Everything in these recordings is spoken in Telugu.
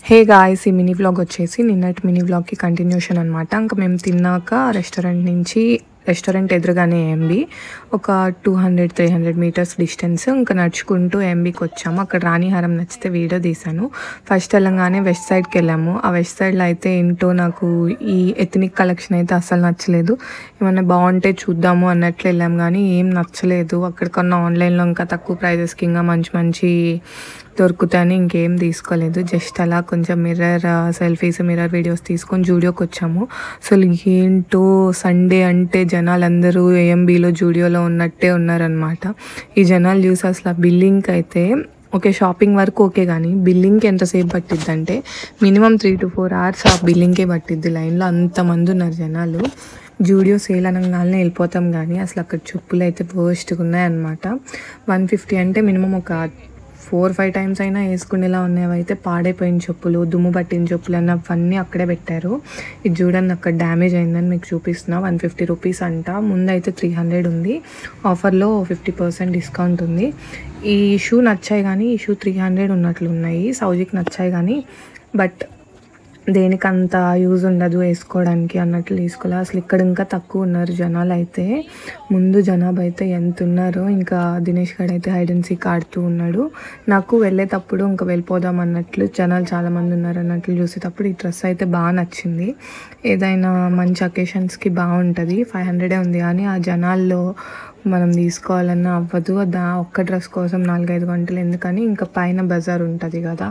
హే గాయ్స్, ఈ మినీ వ్లాగ్ వచ్చేసి నిన్నటి మినీ వ్లాగ్కి కంటిన్యూషన్ అనమాట. ఇంకా మేము తిన్నాక రెస్టారెంట్ ఎదురుగానే ఎంబీ ఒక 200-300 మీటర్స్ డిస్టెన్స్ ఇంకా నడుచుకుంటూ ఎంబీకి వచ్చాము. అక్కడ రాణిహారం నచ్చితే వీడియో తీశాను. ఫస్ట్ వెళ్ళంగానే వెస్ట్ సైడ్కి వెళ్ళాము. ఆ వెస్ట్ సైడ్లో అయితే ఏంటో నాకు ఈ ఎథనిక్ కలెక్షన్ అయితే అసలు నచ్చలేదు. ఏమన్నా బాగుంటే చూద్దాము అన్నట్లు వెళ్ళాము కానీ ఏం నచ్చలేదు. అక్కడికన్నా ఆన్లైన్లో ఇంకా తక్కువ ప్రైజెస్కి ఇంకా మంచి మంచి దొరుకుతాయని ఇంకేం తీసుకోలేదు. జస్ట్ అలా కొంచెం మిర్రర్ వీడియోస్ తీసుకొని జూడియోకి వచ్చాము. అసలు ఏంటో సండే అంటే జనాలు అందరూ ఏఎంబీలో జూడియోలో ఉన్నట్టే ఉన్నారనమాట. ఈ జనాలు చూసి అసలు ఆ బిల్లింగ్కి అయితే ఓకే, షాపింగ్ వరకు ఓకే, కానీ బిల్లింగ్కి ఎంతసేపు పట్టిద్ది అంటే మినిమం 3 to 4 hours ఆ బిల్లింగ్కే పట్టిద్ది. లైన్లో అంతమంది ఉన్నారు జనాలు. జూడియో సేల్ అనగానే వెళ్ళిపోతాం కానీ అసలు అక్కడ చెప్పులు అయితే వర్స్ట్గా ఉన్నాయన్నమాట. 150 అంటే మినిమం ఒక 4-5 times అయినా వేసుకునేలా ఉన్నవి అయితే పాడైపోయిన చెప్పులు, దుమ్ము పట్టిన చెప్పులు అన్నవన్నీ అక్కడే పెట్టారు. ఇది చూడండి, అక్కడ డ్యామేజ్ అయిందని మీకు చూపిస్తున్నా. 150 రూపీస్ అంట. ముందైతే 300 ఉంది. ఆఫర్లో 50% డిస్కౌంట్ ఉంది. ఈ షూ నచ్చాయి కానీ ఈ షూ 300 ఉన్నట్లు ఉన్నాయి. సౌజికి నచ్చాయి కానీ బట్ దేనికి అంత యూజ్ ఉండదు వేసుకోవడానికి అన్నట్లు తీసుకోవాలి. అసలు ఇక్కడ ఇంకా తక్కువ ఉన్నారు జనాలు అయితే. ముందు జనాభా అయితే ఎంత ఉన్నారో. ఇంకా దినేష్ గడ్ అయితే హైడ్ అండ్ సీక్ ఆడుతూ ఉన్నాడు. నాకు వెళ్ళేటప్పుడు ఇంకా వెళ్ళిపోదాం అన్నట్లు జనాలు చాలామంది ఉన్నారు అన్నట్లు చూసేటప్పుడు ఈ డ్రెస్ అయితే బాగా నచ్చింది. ఏదైనా మంచి అకేషన్స్కి బాగుంటుంది. 500 ఉంది కానీ ఆ జనాల్లో మనం తీసుకోవాలన్నా అవ్వదు. ఒక్క డ్రెస్ కోసం 4-5 గంటలు ఎందుకని ఇంకా పైన బజార్ ఉంటుంది కదా,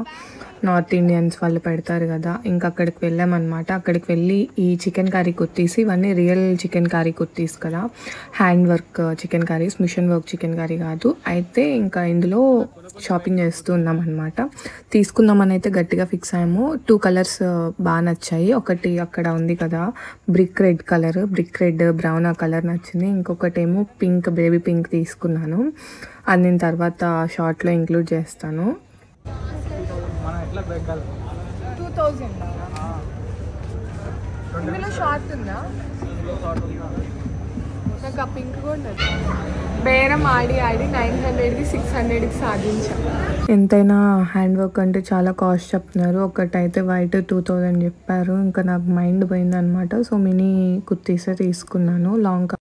నార్త్ ఇండియన్స్ వాళ్ళు పెడతారు కదా, ఇంకా అక్కడికి వెళ్ళామన్నమాట. అక్కడికి వెళ్ళి ఈ చికెన్ కర్రీ కుర్తీస్, ఇవన్నీ రియల్ చికెన్ కర్రీ కుర్తీస్ కదా, hand work chikankaris, machine work chikankari కాదు. అయితే ఇంకా ఇందులో షాపింగ్ చేస్తూ ఉన్నాం అనమాట. తీసుకుందామని అయితే గట్టిగా ఫిక్స్ అయ్యాము. 2 కలర్స్ బాగా నచ్చాయి. ఒకటి అక్కడ ఉంది కదా బ్రిక్ రెడ్ బ్రౌన్, ఆ కలర్ నచ్చింది. ఇంకొకటి ఏమో పింక్, బేబీ పింక్ తీసుకున్నాను. అది నేను తర్వాత షార్ట్లో ఇంక్లూడ్ చేస్తాను. 2000 ఇందులో షార్ట్ ఉందా? నాకు ఆ పింక్ కూడా బేరం ఆడి 900కి 600కి సాధించాం. ఎంతైనా హ్యాండ్ వర్క్ అంటే చాలా కాస్ట్ చెప్తున్నారు. ఒకటైతే వైట్ 2000 చెప్పారు. ఇంకా నాకు మైండ్ పోయిందనమాట. సో మినీ కుర్తీసే తీసుకున్నాను. లాంగ్